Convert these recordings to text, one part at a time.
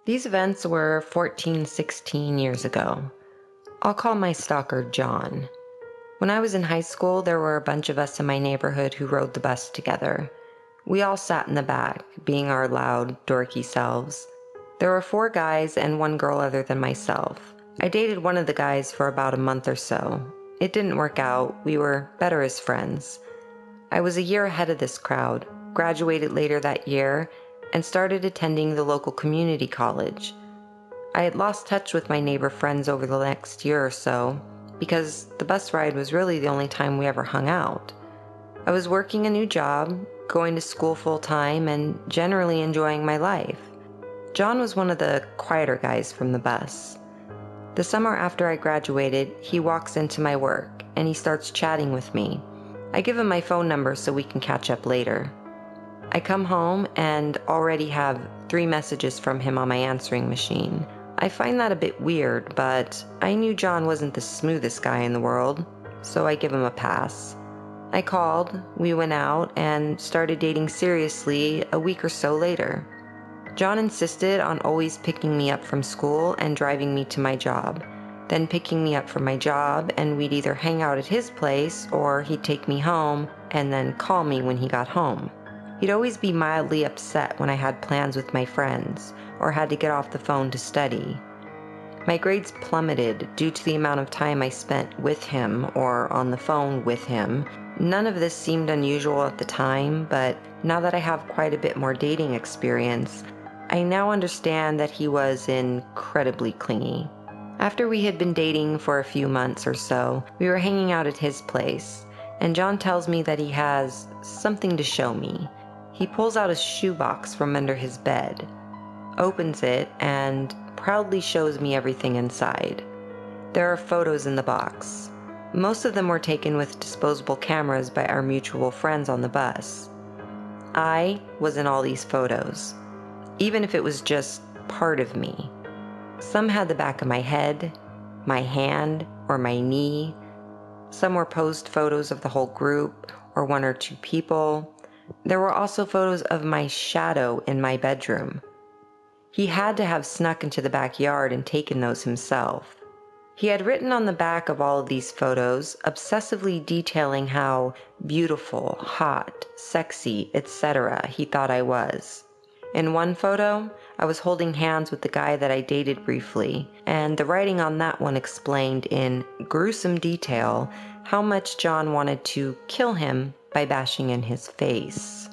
These events were 14, 16 years ago. I'll call my stalker John. When I was in high school, there were a bunch of us in my neighborhood who rode the bus together. We all sat in the back, being our loud, dorky selves. There were 4 guys and 1 girl other than myself. I dated one of the guys for about a month or so. It didn't work out. We were better as friends. I was a year ahead of this crowd, graduated later that year, and started attending the local community college. I had lost touch with my neighbor friends over the next year or so, because the bus ride was really the only time we ever hung out. I was working a new job, going to school full-time, and generally enjoying my life. John was one of the quieter guys from the bus. The summer after I graduated, he walks into my work, and he starts chatting with me. I give him my phone number so we can catch up later. I come home and already have 3 messages from him on my answering machine. I find that a bit weird, but I knew John wasn't the smoothest guy in the world, so I give him a pass. I called, we went out, and started dating seriously a week or so later. John insisted on always picking me up from school and driving me to my job, then picking me up from my job, and we'd either hang out at his place or he'd take me home and then call me when he got home. He'd always be mildly upset when I had plans with my friends or had to get off the phone to study. My grades plummeted due to the amount of time I spent with him or on the phone with him. None of this seemed unusual at the time, but now that I have quite a bit more dating experience, I now understand that he was incredibly clingy. After we had been dating for a few months or so, we were hanging out at his place, and John tells me that he has something to show me. He pulls out a shoebox from under his bed, opens it, and proudly shows me everything inside. There are photos in the box. Most of them were taken with disposable cameras by our mutual friends on the bus. I was in all these photos, even if it was just part of me. Some had the back of my head, my hand, or my knee. Some were posed photos of the whole group, or 1 or 2 people. There were also photos of my shadow in my bedroom. He had to have snuck into the backyard and taken those himself. He had written on the back of all of these photos, obsessively detailing how beautiful, hot, sexy, etc. he thought I was. In one photo, I was holding hands with the guy that I dated briefly, and the writing on that one explained in gruesome detail how much John wanted to kill him by bashing in his face.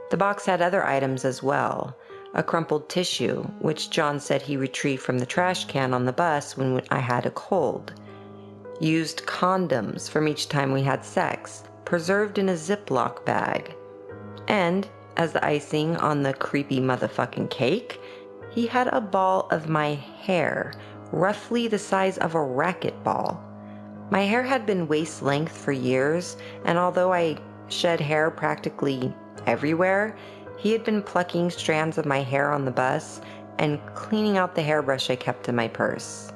The box had other items as well. A crumpled tissue, which John said he retrieved from the trash can on the bus when I had a cold. Used condoms from each time we had sex, preserved in a Ziploc bag. And, as the icing on the creepy motherfucking cake, he had a ball of my hair, roughly the size of a racquetball. My hair had been waist length for years, and although I shed hair practically everywhere, he had been plucking strands of my hair on the bus and cleaning out the hairbrush I kept in my purse.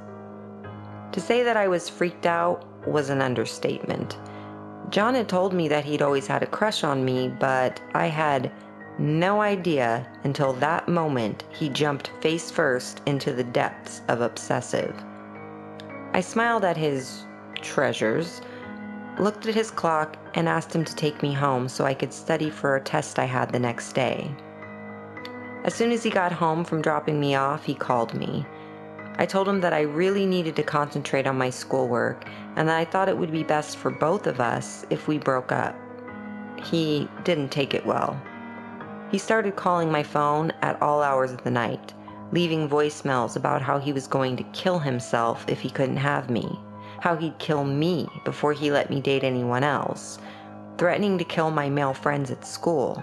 To say that I was freaked out was an understatement. John had told me that he'd always had a crush on me, but I had no idea until that moment he jumped face first into the depths of obsessive. I smiled at his treasures, looked at his clock, and asked him to take me home so I could study for a test I had the next day. As soon as he got home from dropping me off, he called me. I told him that I really needed to concentrate on my schoolwork and that I thought it would be best for both of us if we broke up. He didn't take it well. He started calling my phone at all hours of the night, leaving voicemails about how he was going to kill himself if he couldn't have me, how he'd kill me before he let me date anyone else, threatening to kill my male friends at school.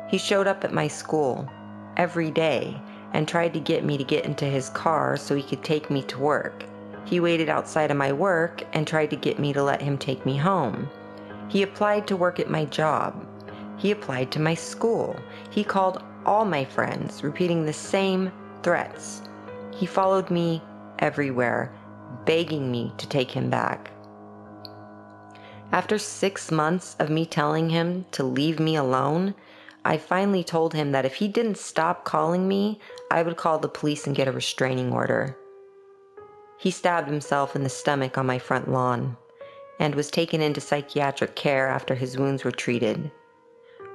He showed up at my school every day and tried to get me to get into his car so he could take me to work. He waited outside of my work and tried to get me to let him take me home. He applied to work at my job. He applied to my school. He called all my friends, repeating the same threats. He followed me everywhere, begging me to take him back. After 6 months of me telling him to leave me alone, I finally told him that if he didn't stop calling me, I would call the police and get a restraining order. He stabbed himself in the stomach on my front lawn and was taken into psychiatric care after his wounds were treated.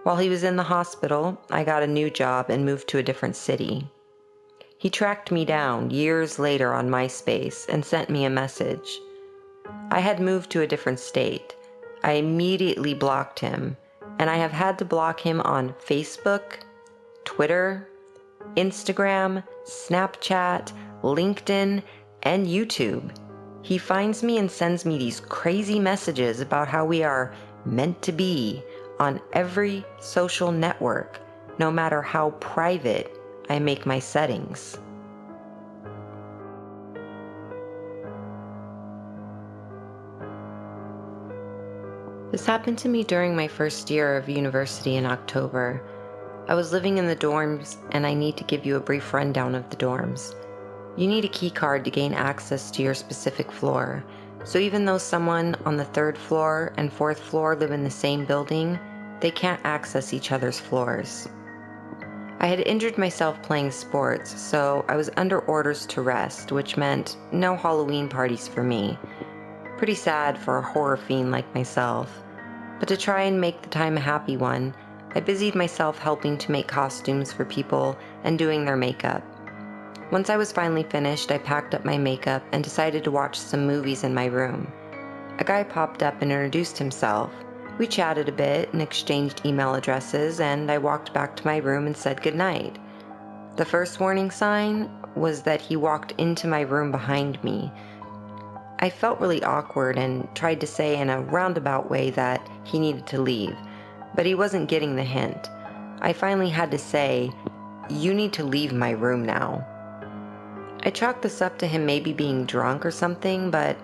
While he was in the hospital, I got a new job and moved to a different city. He tracked me down years later on MySpace and sent me a message. I had moved to a different state. I immediately blocked him, and I have had to block him on Facebook, Twitter, Instagram, Snapchat, LinkedIn, and YouTube. He finds me and sends me these crazy messages about how we are meant to be on every social network, no matter how private I make my settings. This happened to me during my first year of university in October. I was living in the dorms, and I need to give you a brief rundown of the dorms. You need a key card to gain access to your specific floor, so even though someone on the 3rd floor and 4th floor live in the same building, they can't access each other's floors. I had injured myself playing sports, so I was under orders to rest, which meant no Halloween parties for me. Pretty sad for a horror fiend like myself. But to try and make the time a happy one, I busied myself helping to make costumes for people and doing their makeup. Once I was finally finished, I packed up my makeup and decided to watch some movies in my room. A guy popped up and introduced himself. We chatted a bit and exchanged email addresses, and I walked back to my room and said goodnight. The first warning sign was that he walked into my room behind me. I felt really awkward and tried to say in a roundabout way that he needed to leave, but he wasn't getting the hint. I finally had to say, "You need to leave my room now." I chalked this up to him maybe being drunk or something, but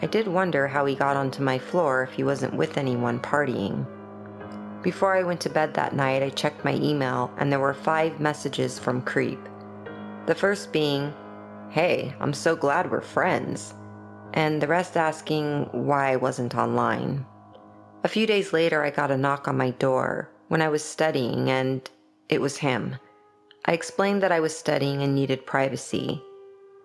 I did wonder how he got onto my floor if he wasn't with anyone partying. Before I went to bed that night, I checked my email, and there were 5 messages from Creep. The first being, "Hey, I'm so glad we're friends," and the rest asking why I wasn't online. A few days later, I got a knock on my door when I was studying, and it was him. I explained that I was studying and needed privacy.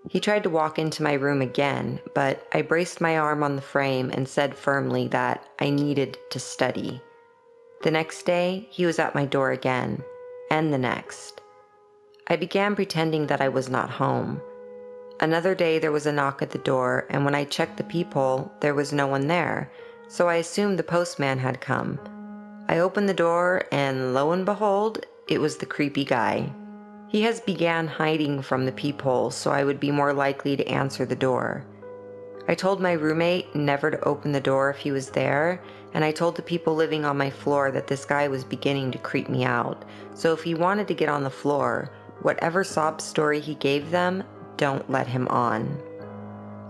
He tried to walk into my room again, but I braced my arm on the frame and said firmly that I needed to study. The next day, he was at my door again, and the next. I began pretending that I was not home. Another day, there was a knock at the door, and when I checked the peephole, there was no one there, so I assumed the postman had come. I opened the door, and lo and behold, it was the creepy guy. He has began hiding from the peephole so I would be more likely to answer the door. I told my roommate never to open the door if he was there, and I told the people living on my floor that this guy was beginning to creep me out, so if he wanted to get on the floor, whatever sob story he gave them, don't let him on.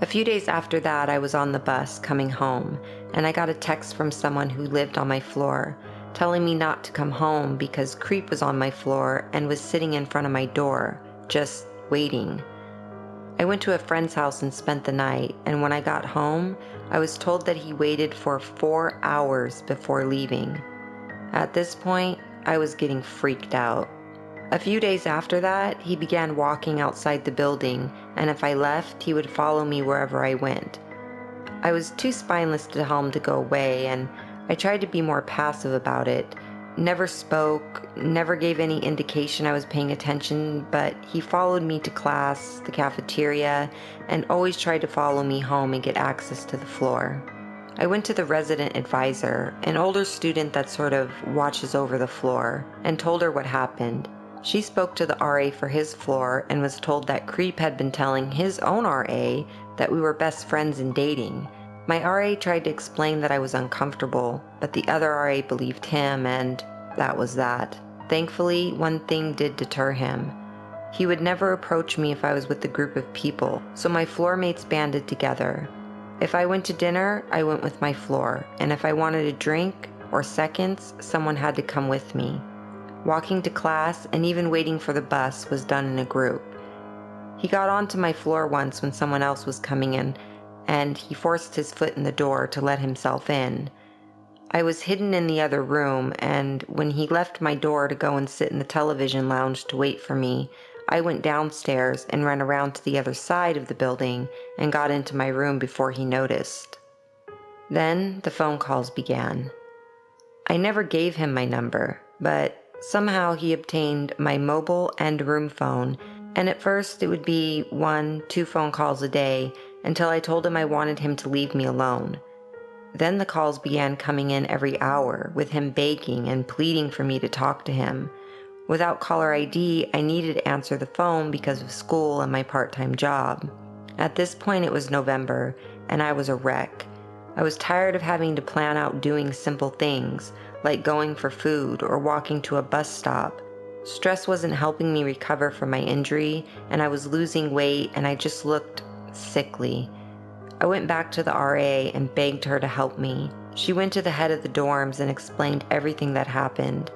A few days after that, I was on the bus coming home, and I got a text from someone who lived on my floor, telling me not to come home because Creep was on my floor and was sitting in front of my door, just waiting. I went to a friend's house and spent the night, and when I got home, I was told that he waited for 4 hours before leaving. At this point, I was getting freaked out. A few days after that, he began walking outside the building, and if I left, he would follow me wherever I went. I was too spineless to tell him to go away, and I tried to be more passive about it. Never spoke, never gave any indication I was paying attention, but he followed me to class, the cafeteria, and always tried to follow me home and get access to the floor. I went to the resident advisor, an older student that sort of watches over the floor, and told her what happened. She spoke to the RA for his floor and was told that Creep had been telling his own RA that we were best friends and dating. My RA tried to explain that I was uncomfortable, but the other RA believed him, and that was that. Thankfully, one thing did deter him. He would never approach me if I was with a group of people, so my floor mates banded together. If I went to dinner, I went with my floor, and if I wanted a drink or seconds, someone had to come with me. Walking to class and even waiting for the bus was done in a group. He got onto my floor once when someone else was coming in, and he forced his foot in the door to let himself in. I was hidden in the other room, and when he left my door to go and sit in the television lounge to wait for me, I went downstairs and ran around to the other side of the building and got into my room before he noticed. Then the phone calls began. I never gave him my number, but somehow he obtained my mobile and room phone, and at first it would be 1-2 phone calls a day until I told him I wanted him to leave me alone. Then the calls began coming in every hour, with him begging and pleading for me to talk to him. Without caller ID, I needed to answer the phone because of school and my part-time job. At this point it was November, and I was a wreck. I was tired of having to plan out doing simple things, like going for food or walking to a bus stop. Stress wasn't helping me recover from my injury, and I was losing weight, and I just looked sickly. I went back to the RA and begged her to help me. She went to the head of the dorms and explained everything that happened.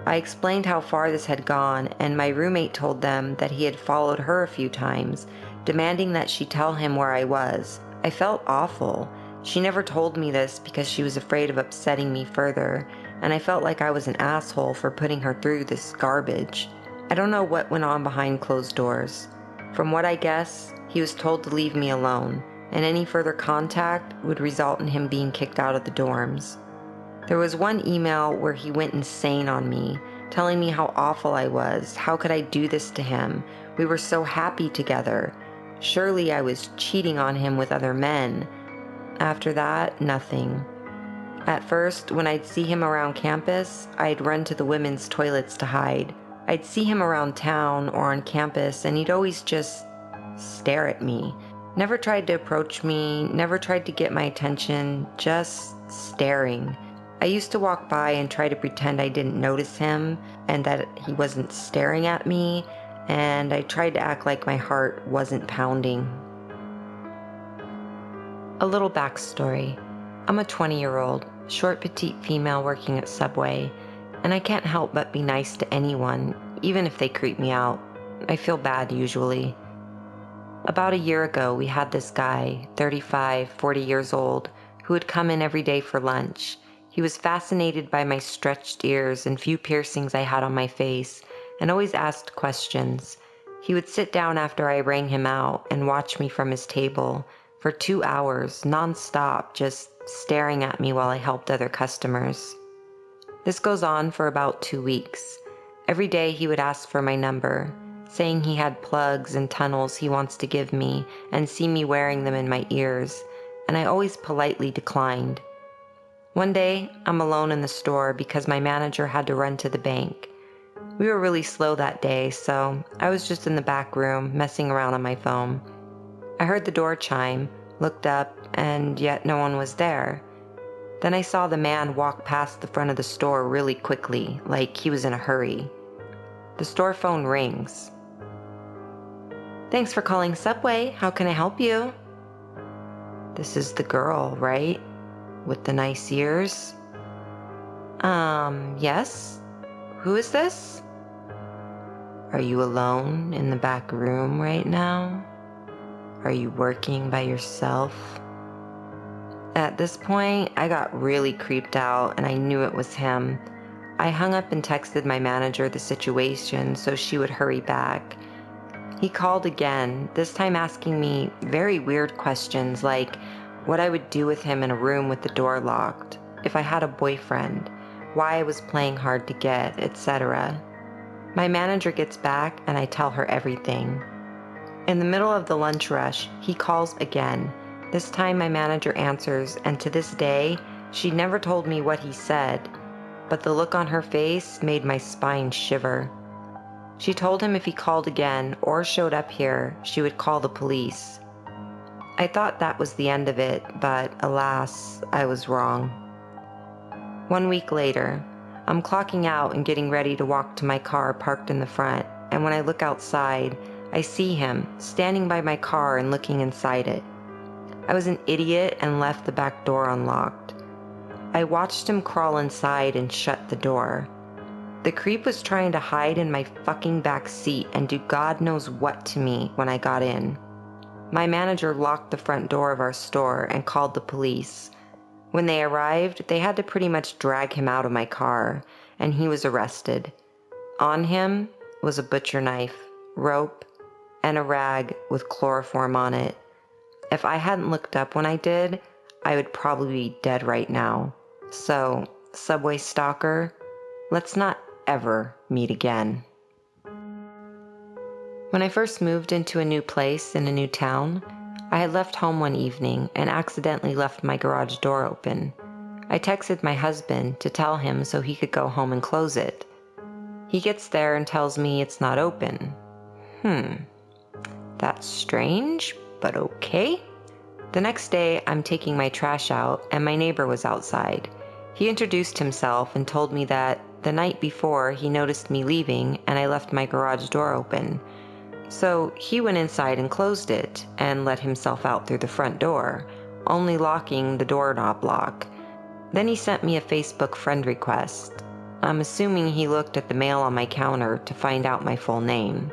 I explained how far this had gone, and my roommate told them that he had followed her a few times, demanding that she tell him where I was. I felt awful. She never told me this because she was afraid of upsetting me further, and I felt like I was an asshole for putting her through this garbage. I don't know what went on behind closed doors. From what I guess, he was told to leave me alone, and any further contact would result in him being kicked out of the dorms. There was one email where he went insane on me, telling me how awful I was. How could I do this to him? We were so happy together. Surely I was cheating on him with other men. After that, nothing. At first, when I'd see him around campus, I'd run to the women's toilets to hide. I'd see him around town or on campus, and he'd always just stare at me. Never tried to approach me, never tried to get my attention, just staring. I used to walk by and try to pretend I didn't notice him and that he wasn't staring at me, and I tried to act like my heart wasn't pounding. A little backstory. I'm a 20-year-old, short petite female working at Subway, and I can't help but be nice to anyone, even if they creep me out. I feel bad usually. About a year ago, we had this guy, 35, 40 years old, who would come in every day for lunch. He was fascinated by my stretched ears and few piercings I had on my face, and always asked questions. He would sit down after I rang him out and watch me from his table for 2 hours, non-stop, just staring at me while I helped other customers. This goes on for about 2 weeks. Every day he would ask for my number, saying he had plugs and tunnels he wants to give me and see me wearing them in my ears, and I always politely declined. One day, I'm alone in the store because my manager had to run to the bank. We were really slow that day, so I was just in the back room messing around on my phone. I heard the door chime, looked up, and yet no one was there. Then I saw the man walk past the front of the store really quickly, like he was in a hurry. The store phone rings. "Thanks for calling Subway. How can I help you?" This is the girl, right? With the nice ears? Yes? Who is this? Are you alone in the back room right now? Are you working by yourself? At this point, I got really creeped out and I knew it was him. I hung up and texted my manager the situation so she would hurry back. He called again, this time asking me very weird questions like what I would do with him in a room with the door locked, if I had a boyfriend, why I was playing hard to get, etc. My manager gets back and I tell her everything. In the middle of the lunch rush, he calls again. This time my manager answers, and to this day, she never told me what he said, but the look on her face made my spine shiver. She told him if he called again or showed up here, she would call the police. I thought that was the end of it, but alas, I was wrong. 1 week later, I'm clocking out and getting ready to walk to my car parked in the front, and when I look outside, I see him standing by my car and looking inside it. I was an idiot and left the back door unlocked. I watched him crawl inside and shut the door. The creep was trying to hide in my fucking back seat and do God knows what to me when I got in. My manager locked the front door of our store and called the police. When they arrived, they had to pretty much drag him out of my car, and he was arrested. On him was a butcher knife, rope, and a rag with chloroform on it. If I hadn't looked up when I did, I would probably be dead right now. So, Subway Stalker, let's not ever meet again. When I first moved into a new place in a new town, I had left home one evening and accidentally left my garage door open. I texted my husband to tell him so he could go home and close it. He gets there and tells me it's not open. That's strange, but okay. The next day, I'm taking my trash out, and my neighbor was outside. He introduced himself and told me that the night before he noticed me leaving and I left my garage door open. So he went inside and closed it and let himself out through the front door, only locking the doorknob lock. Then he sent me a Facebook friend request. I'm assuming he looked at the mail on my counter to find out my full name.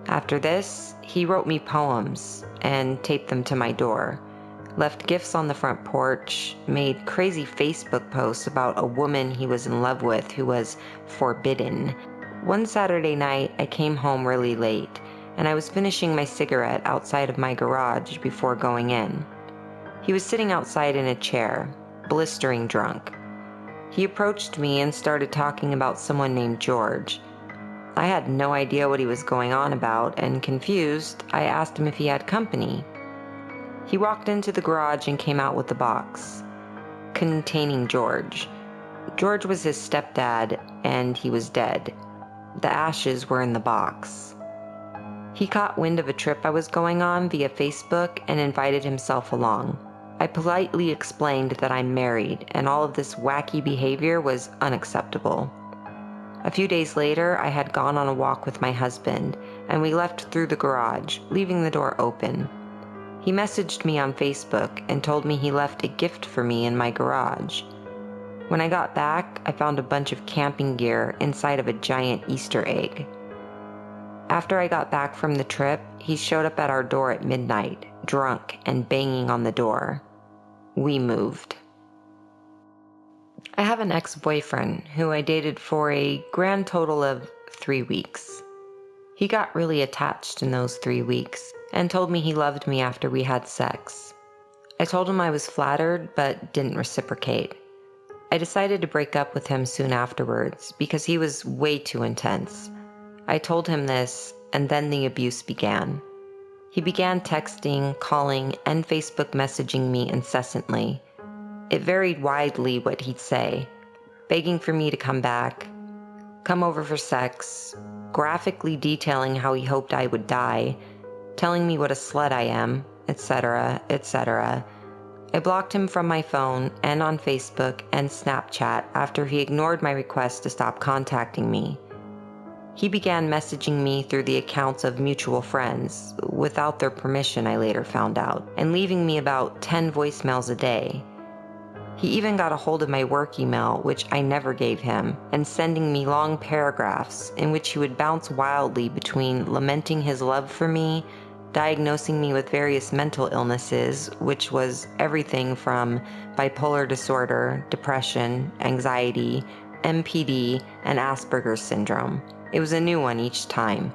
After this, he wrote me poems and taped them to my door, left gifts on the front porch, made crazy Facebook posts about a woman he was in love with who was forbidden. One Saturday night, I came home really late, and I was finishing my cigarette outside of my garage before going in. He was sitting outside in a chair, blistering drunk. He approached me and started talking about someone named George. I had no idea what he was going on about, and confused, I asked him if he had company. He walked into the garage and came out with a box containing George. George was his stepdad, and he was dead. The ashes were in the box. He caught wind of a trip I was going on via Facebook and invited himself along. I politely explained that I'm married, and all of this wacky behavior was unacceptable. A few days later, I had gone on a walk with my husband, and we left through the garage, leaving the door open. He messaged me on Facebook and told me he left a gift for me in my garage. When I got back, I found a bunch of camping gear inside of a giant Easter egg. After I got back from the trip, he showed up at our door at midnight, drunk and banging on the door. We moved. I have an ex-boyfriend who I dated for a grand total of 3 weeks. He got really attached in those 3 weeks and told me he loved me after we had sex. I told him I was flattered but didn't reciprocate. I decided to break up with him soon afterwards because he was way too intense. I told him this, and then the abuse began. He began texting, calling, and Facebook messaging me incessantly. It varied widely what he'd say, begging for me to come back, come over for sex, graphically detailing how he hoped I would die, telling me what a slut I am, etc., etc. I blocked him from my phone and on Facebook and Snapchat after he ignored my request to stop contacting me. He began messaging me through the accounts of mutual friends, without their permission I later found out, and leaving me about 10 voicemails a day. He even got a hold of my work email, which I never gave him, and sending me long paragraphs in which he would bounce wildly between lamenting his love for me, diagnosing me with various mental illnesses, which was everything from bipolar disorder, depression, anxiety, MPD, and Asperger's syndrome. It was a new one each time.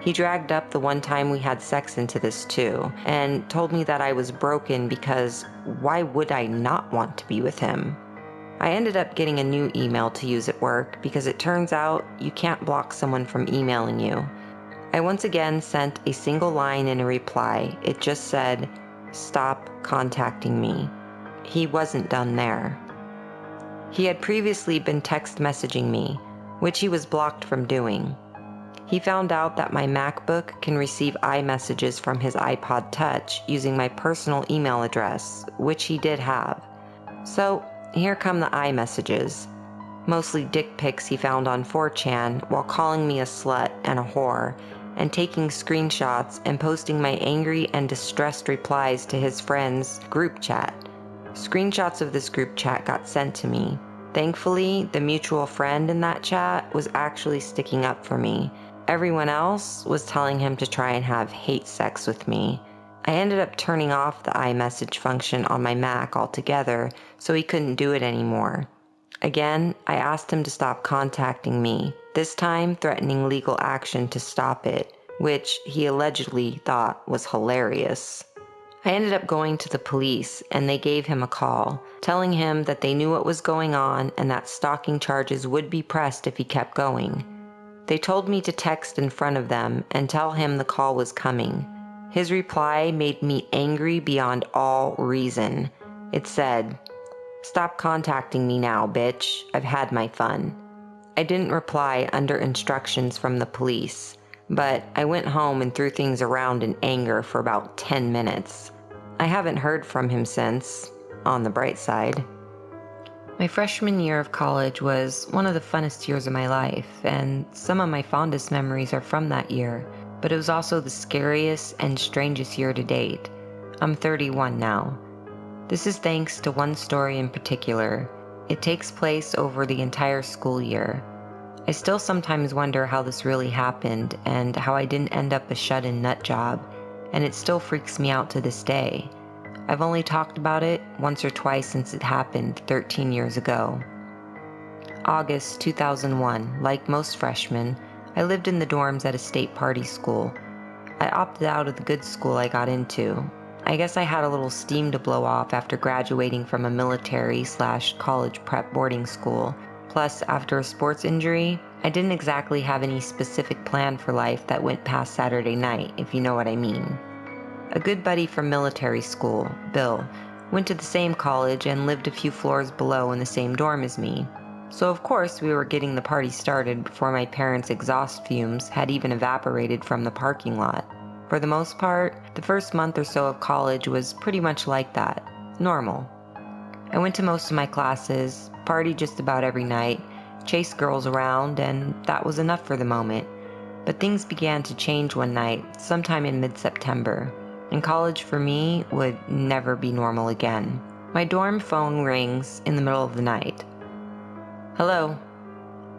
He dragged up the one time we had sex into this too, and told me that I was broken because why would I not want to be with him? I ended up getting a new email to use at work because it turns out you can't block someone from emailing you. I once again sent a single line in a reply. It just said, "Stop contacting me." He wasn't done there. He had previously been text messaging me, which he was blocked from doing. He found out that my MacBook can receive iMessages from his iPod Touch using my personal email address, which he did have. So here come the iMessages. Mostly dick pics he found on 4chan while calling me a slut and a whore, and taking screenshots and posting my angry and distressed replies to his friends' group chat. Screenshots of this group chat got sent to me. Thankfully, the mutual friend in that chat was actually sticking up for me. Everyone else was telling him to try and have hate sex with me. I ended up turning off the iMessage function on my Mac altogether so he couldn't do it anymore. Again, I asked him to stop contacting me, this time threatening legal action to stop it, which he allegedly thought was hilarious. I ended up going to the police and they gave him a call, telling him that they knew what was going on and that stalking charges would be pressed if he kept going. They told me to text in front of them and tell him the call was coming. His reply made me angry beyond all reason. It said, "Stop contacting me now, bitch. I've had my fun." I didn't reply under instructions from the police, but I went home and threw things around in anger for about 10 minutes. I haven't heard from him since, on the bright side. My freshman year of college was one of the funnest years of my life, and some of my fondest memories are from that year, but it was also the scariest and strangest year to date. I'm 31 now. This is thanks to one story in particular. It takes place over the entire school year. I still sometimes wonder how this really happened and how I didn't end up a shut-in nut job, and it still freaks me out to this day. I've only talked about it once or twice since it happened 13 years ago. August 2001, like most freshmen, I lived in the dorms at a state party school. I opted out of the good school I got into. I guess I had a little steam to blow off after graduating from a military/college prep boarding school. Plus, after a sports injury, I didn't exactly have any specific plan for life that went past Saturday night, if you know what I mean. A good buddy from military school, Bill, went to the same college and lived a few floors below in the same dorm as me. So of course we were getting the party started before my parents' exhaust fumes had even evaporated from the parking lot. For the most part, the first month or so of college was pretty much like that. Normal. I went to most of my classes, partied just about every night, chased girls around, and that was enough for the moment. But things began to change one night, sometime in mid-September, and college for me would never be normal again. My dorm phone rings in the middle of the night. Hello.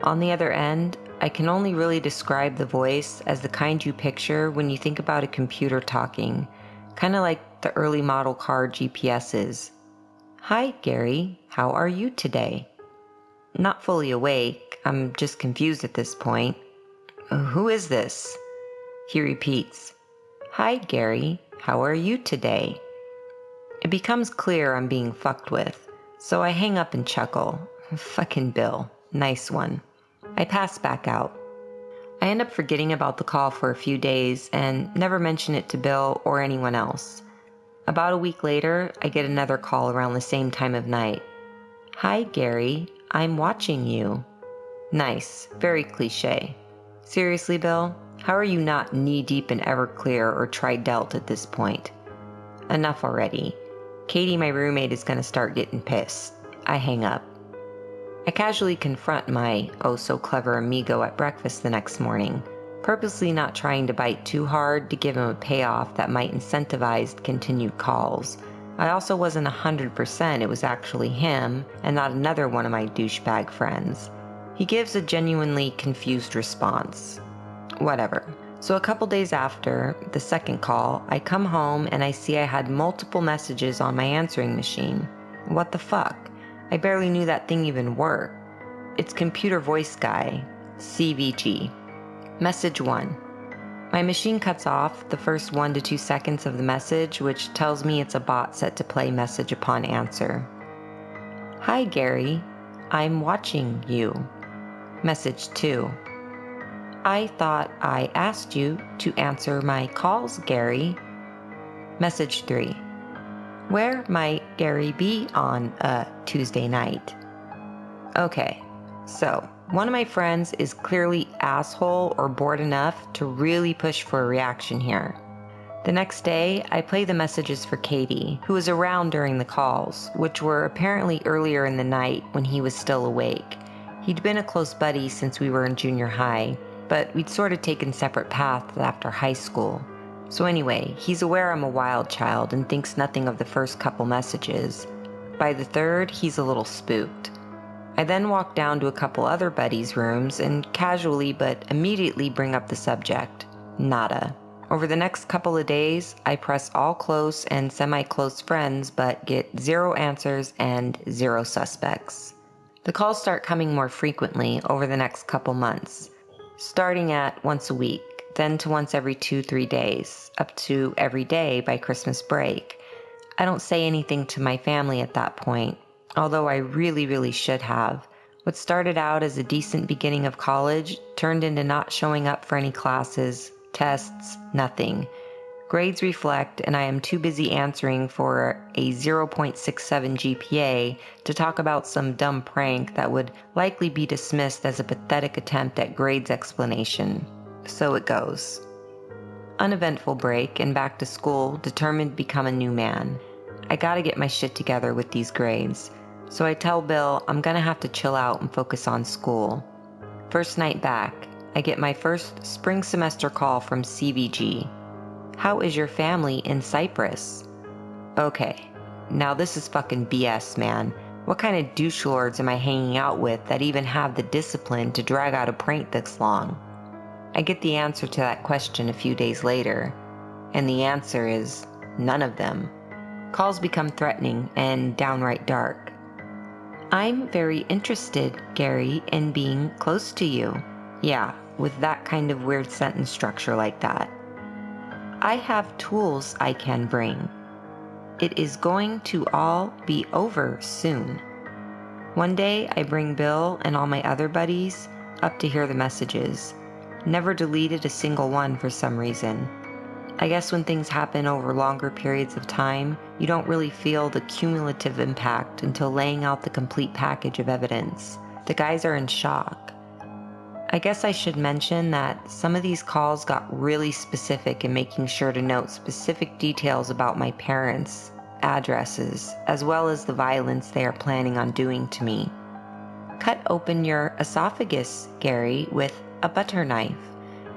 On the other end, I can only really describe the voice as the kind you picture when you think about a computer talking, kind of like the early model car GPSs. "Hi, Gary. How are you today?" Not fully awake, I'm just confused at this point. "Who is this?" He repeats. "Hi, Gary. How are you today?" It becomes clear I'm being fucked with, so I hang up and chuckle. Fucking Bill. Nice one. I pass back out. I end up forgetting about the call for a few days and never mention it to Bill or anyone else. About a week later, I get another call around the same time of night. "Hi, Gary. I'm watching you." Nice. Very cliche. Seriously, Bill? How are you not knee-deep in Everclear or Tridelt at this point? Enough already. Katie, my roommate, is gonna start getting pissed. I hang up. I casually confront my oh-so-clever amigo at breakfast the next morning, purposely not trying to bite too hard to give him a payoff that might incentivize continued calls. I also wasn't 100% it was actually him and not another one of my douchebag friends. He gives a genuinely confused response. Whatever. So a couple days after the second call, I come home and I see I had multiple messages on my answering machine. What the fuck? I barely knew that thing even worked. It's Computer Voice Guy, CVG. Message 1. My machine cuts off the first 1 to 2 seconds of the message, which tells me it's a bot set to play message upon answer. "Hi, Gary. I'm watching you." Message 2. "I thought I asked you to answer my calls, Gary." Message 3. "Where might Gary be on a Tuesday night?" Okay, so one of my friends is clearly asshole or bored enough to really push for a reaction here. The next day, I play the messages for Katie, who was around during the calls, which were apparently earlier in the night when he was still awake. He'd been a close buddy since we were in junior high, but we'd sort of taken separate paths after high school. So anyway, he's aware I'm a wild child and thinks nothing of the first couple messages. By the third, he's a little spooked. I then walk down to a couple other buddies' rooms and casually but immediately bring up the subject. Nada. Over the next couple of days, I press all close and semi-close friends, but get 0 answers and 0 suspects. The calls start coming more frequently over the next couple months, starting at once a week, then to once every 2-3 days, up to every day by Christmas break. I don't say anything to my family at that point, although I really should have. What started out as a decent beginning of college turned into not showing up for any classes, tests, nothing. Grades reflect, and I am too busy answering for a 0.67 GPA to talk about some dumb prank that would likely be dismissed as a pathetic attempt at grades explanation. So it goes. Uneventful break and back to school, determined to become a new man. I gotta get my shit together with these grades. So I tell Bill I'm gonna have to chill out and focus on school. First night back, I get my first spring semester call from CVG. How is your family in Cyprus? Okay, now this is fucking BS, man. What kind of douche lords am I hanging out with that even have the discipline to drag out a prank this long? I get the answer to that question a few days later, and the answer is none of them. Calls become threatening and downright dark. I'm very interested, Gary, in being close to you. Yeah, with that kind of weird sentence structure like that. I have tools I can bring. It is going to all be over soon. One day I bring Bill and all my other buddies up to hear the messages. Never deleted a single one for some reason. I guess when things happen over longer periods of time, you don't really feel the cumulative impact until laying out the complete package of evidence. The guys are in shock. I guess I should mention that some of these calls got really specific in making sure to note specific details about my parents, addresses, as well as the violence they are planning on doing to me. Cut open your esophagus, Gary, with a butter knife,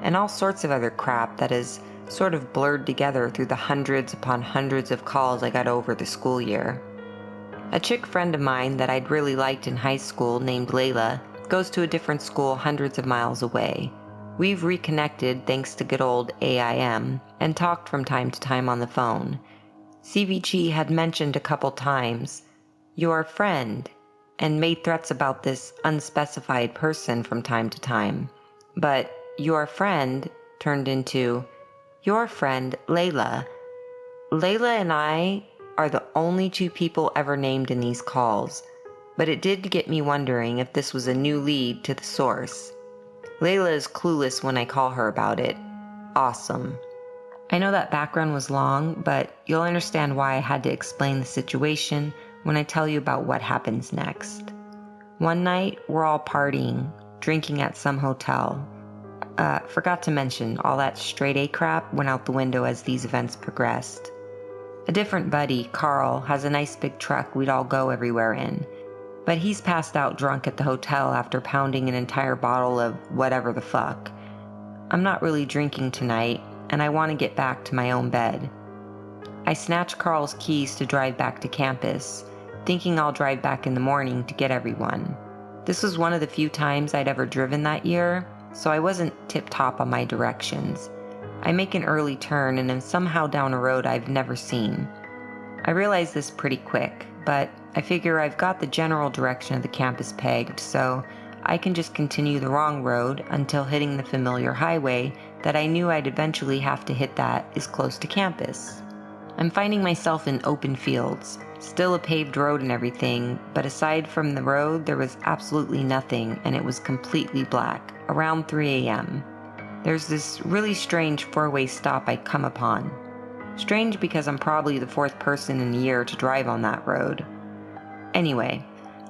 and all sorts of other crap that is sort of blurred together through the hundreds upon hundreds of calls I got over the school year. A chick friend of mine that I'd really liked in high school named Layla goes to a different school hundreds of miles away. We've reconnected thanks to good old AIM and talked from time to time on the phone. CVG had mentioned a couple times, "your friend," and made threats about this unspecified person from time to time. But "your friend" turned into "your friend Layla." Layla and I are the only 2 people ever named in these calls, but it did get me wondering if this was a new lead to the source. Layla is clueless when I call her about it. Awesome. I know that background was long, but you'll understand why I had to explain the situation when I tell you about what happens next. One night, we're all partying, drinking at some hotel. Forgot to mention, all that straight A crap went out the window as these events progressed. A different buddy, Carl, has a nice big truck we'd all go everywhere in, but he's passed out drunk at the hotel after pounding an entire bottle of whatever the fuck. I'm not really drinking tonight, and I want to get back to my own bed. I snatch Carl's keys to drive back to campus, thinking I'll drive back in the morning to get everyone. This was one of the few times I'd ever driven that year, so I wasn't tip-top on my directions. I make an early turn and am somehow down a road I've never seen. I realize this pretty quick, but I figure I've got the general direction of the campus pegged, so I can just continue the wrong road until hitting the familiar highway that I knew I'd eventually have to hit that is close to campus. I'm finding myself in open fields, still a paved road and everything, but aside from the road there was absolutely nothing and it was completely black, around 3 a.m. There's this really strange 4-way stop I come upon. Strange because I'm probably the 4th person in a year to drive on that road. Anyway,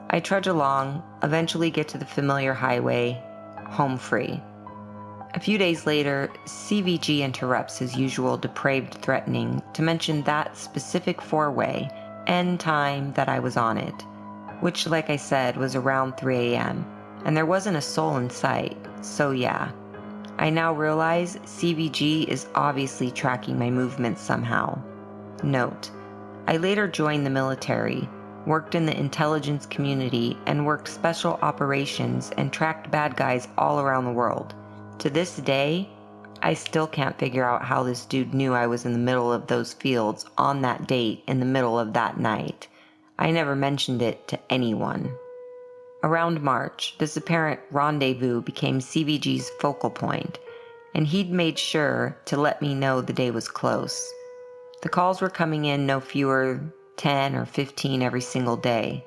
I trudge along, eventually get to the familiar highway, home free. A few days later, CVG interrupts his usual depraved threatening to mention that specific 4-way and time that I was on it, which, like I said, was around 3 a.m., and there wasn't a soul in sight, so yeah. I now realize CVG is obviously tracking my movements somehow. Note, I later joined the military, worked in the intelligence community, and worked special operations and tracked bad guys all around the world. To this day, I still can't figure out how this dude knew I was in the middle of those fields on that date in the middle of that night. I never mentioned it to anyone. Around March, this apparent rendezvous became CVG's focal point, and he'd made sure to let me know the day was close. The calls were coming in no fewer 10 or 15 every single day.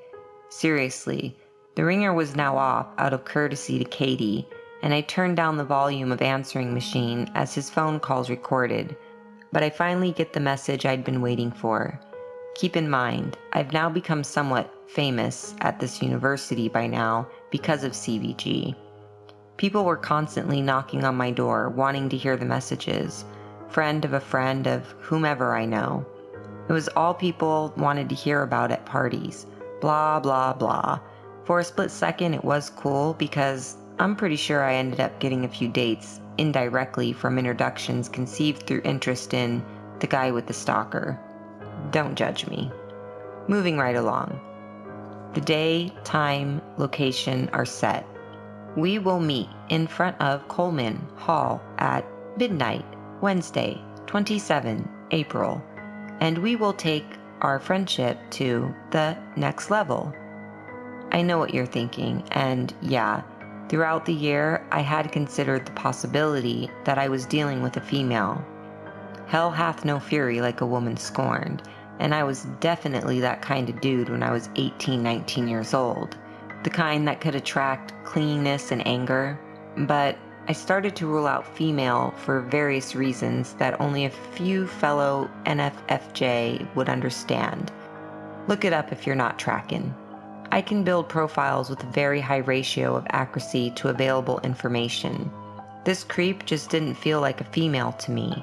Seriously, the ringer was now off out of courtesy to Katie, and I turned down the volume of answering machine as his phone calls recorded, but I finally get the message I'd been waiting for. Keep in mind, I've now become somewhat famous at this university by now because of CVG. People were constantly knocking on my door, wanting to hear the messages. Friend of whomever I know. It was all people wanted to hear about at parties. Blah, blah, blah. For a split second, it was cool because I'm pretty sure I ended up getting a few dates indirectly from introductions conceived through interest in the guy with the stalker. Don't judge me. Moving right along. The day, time, location are set. We will meet in front of Coleman Hall at midnight, Wednesday, 27 April, and we will take our friendship to the next level. I know what you're thinking, and yeah, throughout the year, I had considered the possibility that I was dealing with a female. Hell hath no fury like a woman scorned, and I was definitely that kind of dude when I was 18, 19 years old. The kind that could attract cleanness and anger, but I started to rule out female for various reasons that only a few fellow NFFJ would understand. Look it up if you're not tracking. I can build profiles with a very high ratio of accuracy to available information. This creep just didn't feel like a female to me.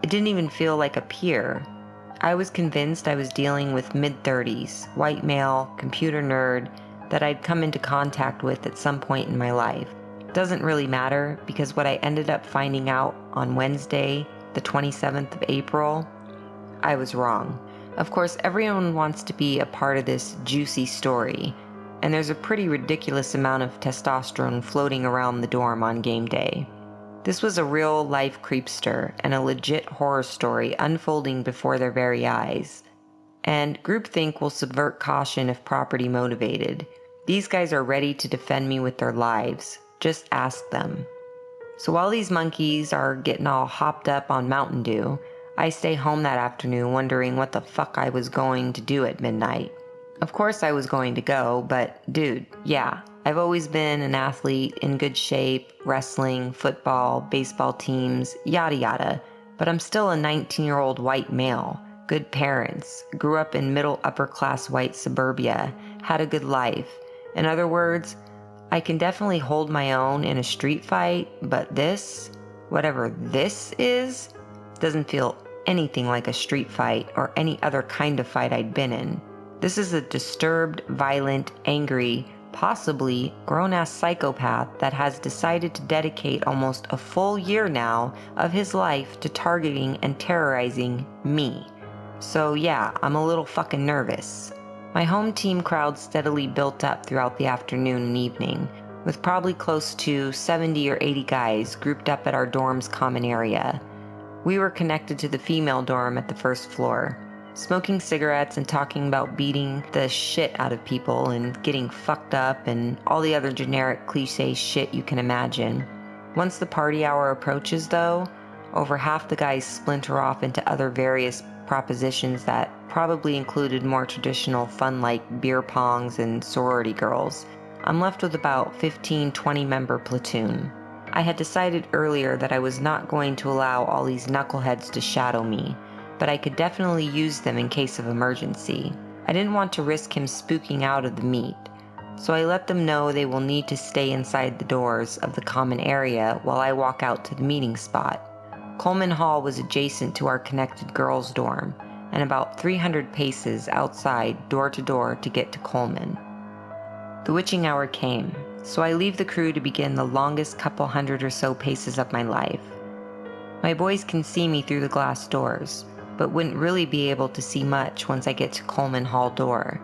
It didn't even feel like a peer. I was convinced I was dealing with mid-30s, white male, computer nerd that I'd come into contact with at some point in my life. Doesn't really matter because what I ended up finding out on Wednesday, the 27th of April, I was wrong. Of course, everyone wants to be a part of this juicy story, and there's a pretty ridiculous amount of testosterone floating around the dorm on game day. This was a real-life creepster and a legit horror story unfolding before their very eyes. And groupthink will subvert caution if property motivated. These guys are ready to defend me with their lives. Just ask them. So while these monkeys are getting all hopped up on Mountain Dew, I stay home that afternoon wondering what the fuck I was going to do at midnight. Of course I was going to go, but dude, yeah, I've always been an athlete, in good shape, wrestling, football, baseball teams, yada yada, but I'm still a 19-year-old white male, good parents, grew up in middle upper class white suburbia, had a good life. In other words, I can definitely hold my own in a street fight, but this, whatever this is, doesn't feel anything like a street fight or any other kind of fight I'd been in. This is a disturbed, violent, angry, possibly grown-ass psychopath that has decided to dedicate almost a full year now of his life to targeting and terrorizing me. So yeah, I'm a little fucking nervous. My home team crowd steadily built up throughout the afternoon and evening, with probably close to 70 or 80 guys grouped up at our dorm's common area. We were connected to the female dorm at the first floor, smoking cigarettes and talking about beating the shit out of people and getting fucked up and all the other generic cliche shit you can imagine. Once the party hour approaches though, over half the guys splinter off into other various propositions that probably included more traditional fun like beer pongs and sorority girls. I'm left with about 15-20 member platoon. I had decided earlier that I was not going to allow all these knuckleheads to shadow me, but I could definitely use them in case of emergency. I didn't want to risk him spooking out of the meet, so I let them know they will need to stay inside the doors of the common area while I walk out to the meeting spot. Coleman Hall was adjacent to our connected girls' dorm, and about 300 paces outside door to door to get to Coleman. The witching hour came, so I leave the crew to begin the longest couple hundred or so paces of my life. My boys can see me through the glass doors, but wouldn't really be able to see much once I get to Coleman Hall door.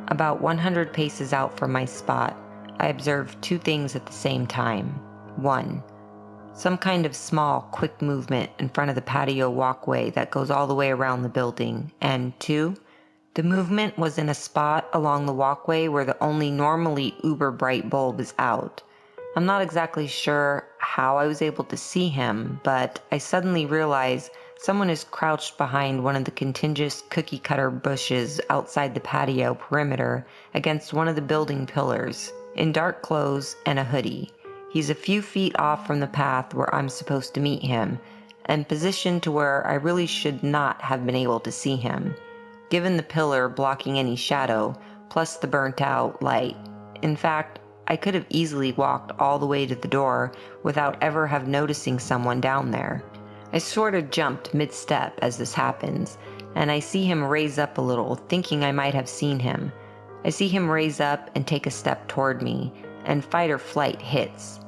About 100 paces out from my spot, I observed two things at the same time. 1. Some kind of small, quick movement in front of the patio walkway that goes all the way around the building. And 2, the movement was in a spot along the walkway where the only normally uber bright bulb is out. I'm not exactly sure how I was able to see him, but I suddenly realize someone is crouched behind one of the contiguous cookie cutter bushes outside the patio perimeter against one of the building pillars, in dark clothes and a hoodie. He's a few feet off from the path where I'm supposed to meet him, and positioned to where I really should not have been able to see him, given the pillar blocking any shadow, plus the burnt out light. In fact, I could have easily walked all the way to the door without ever have noticing someone down there. I sort of jumped mid-step as this happens, and I see him raise up a little, thinking I might have seen him. I see him raise up and take a step toward me, and fight or flight hits.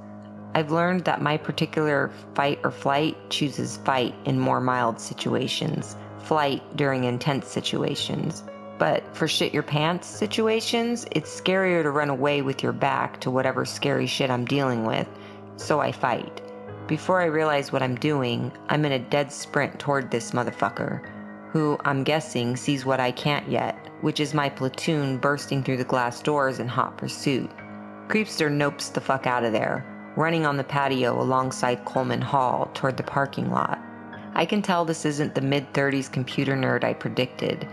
I've learned that my particular fight or flight chooses fight in more mild situations, flight during intense situations. But for shit your pants situations, it's scarier to run away with your back to whatever scary shit I'm dealing with, so I fight. Before I realize what I'm doing, I'm in a dead sprint toward this motherfucker, who I'm guessing sees what I can't yet, which is my platoon bursting through the glass doors in hot pursuit. Creepster nopes the fuck out of there, running on the patio alongside Coleman Hall toward the parking lot. I can tell this isn't the mid-30s computer nerd I predicted.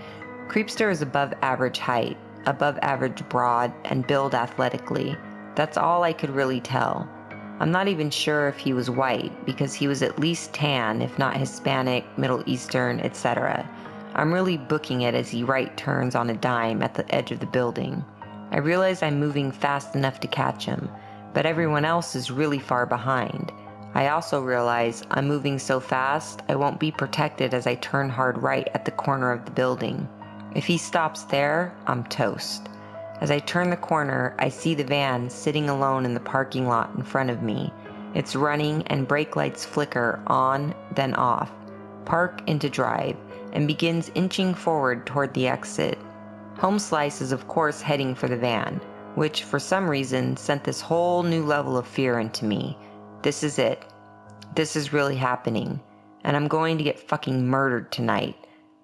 Creepster is above average height, above average broad, and build athletically. That's all I could really tell. I'm not even sure if he was white, because he was at least tan, if not Hispanic, Middle Eastern, etc. I'm really booking it as he right turns on a dime at the edge of the building. I realize I'm moving fast enough to catch him, but everyone else is really far behind. I also realize I'm moving so fast I won't be protected as I turn hard right at the corner of the building. If he stops there, I'm toast. As I turn the corner, I see the van sitting alone in the parking lot in front of me. It's running and brake lights flicker on, then off. Park into drive, and begins inching forward toward the exit. Home Slice is of course heading for the van, which for some reason sent this whole new level of fear into me. This is it. This is really happening, and I'm going to get fucking murdered tonight.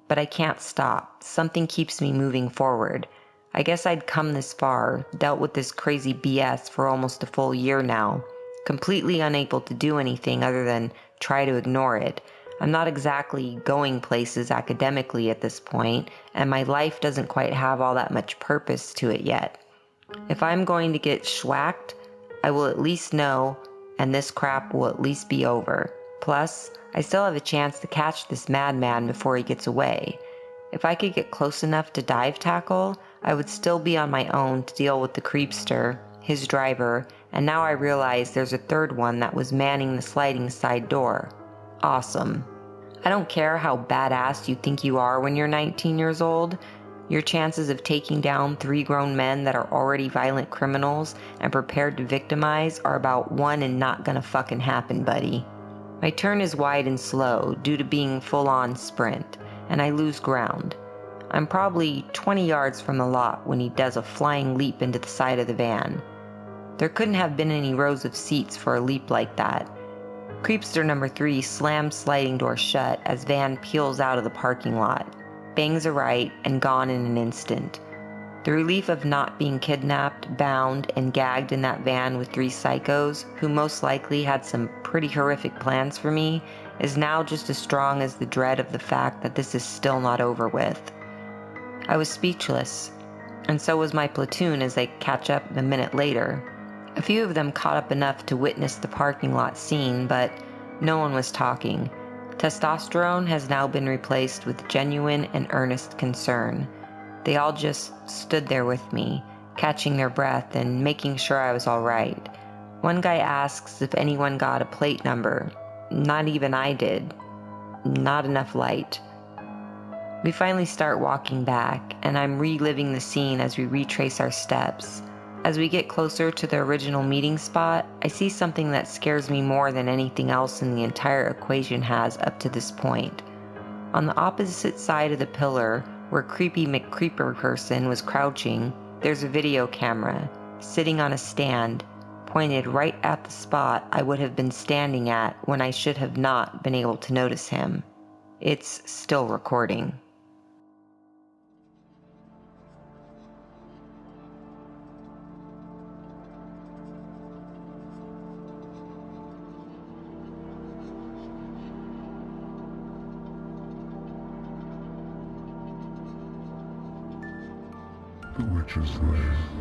But I can't stop. Something keeps me moving forward. I guess I'd come this far, dealt with this crazy BS for almost a full year now, completely unable to do anything other than try to ignore it. I'm not exactly going places academically at this point, and my life doesn't quite have all that much purpose to it yet. If I'm going to get schwacked, I will at least know, and this crap will at least be over. Plus, I still have a chance to catch this madman before he gets away. If I could get close enough to dive tackle, I would still be on my own to deal with the creepster, his driver, and now I realize there's a third one that was manning the sliding side door. Awesome. I don't care how badass you think you are when you're 19 years old. Your chances of taking down 3 grown men that are already violent criminals and prepared to victimize are about 1 in not gonna fucking happen, buddy. My turn is wide and slow due to being full-on sprint, and I lose ground. I'm probably 20 yards from the lot when he does a flying leap into the side of the van. There couldn't have been any rows of seats for a leap like that. Creepster number 3 slams sliding door shut as van peels out of the parking lot, bangs a right, and gone in an instant. The relief of not being kidnapped, bound, and gagged in that van with 3 psychos, who most likely had some pretty horrific plans for me, is now just as strong as the dread of the fact that this is still not over with. I was speechless, and so was my platoon as they catch up a minute later. A few of them caught up enough to witness the parking lot scene, but no one was talking. Testosterone has now been replaced with genuine and earnest concern. They all just stood there with me, catching their breath and making sure I was all right. One guy asks if anyone got a plate number. Not even I did. Not enough light. We finally start walking back, and I'm reliving the scene as we retrace our steps. As we get closer to the original meeting spot, I see something that scares me more than anything else in the entire equation has up to this point. On the opposite side of the pillar, where Creepy McCreeper person was crouching, there's a video camera, sitting on a stand, pointed right at the spot I would have been standing at when I should have not been able to notice him. It's still recording. The witch's lane.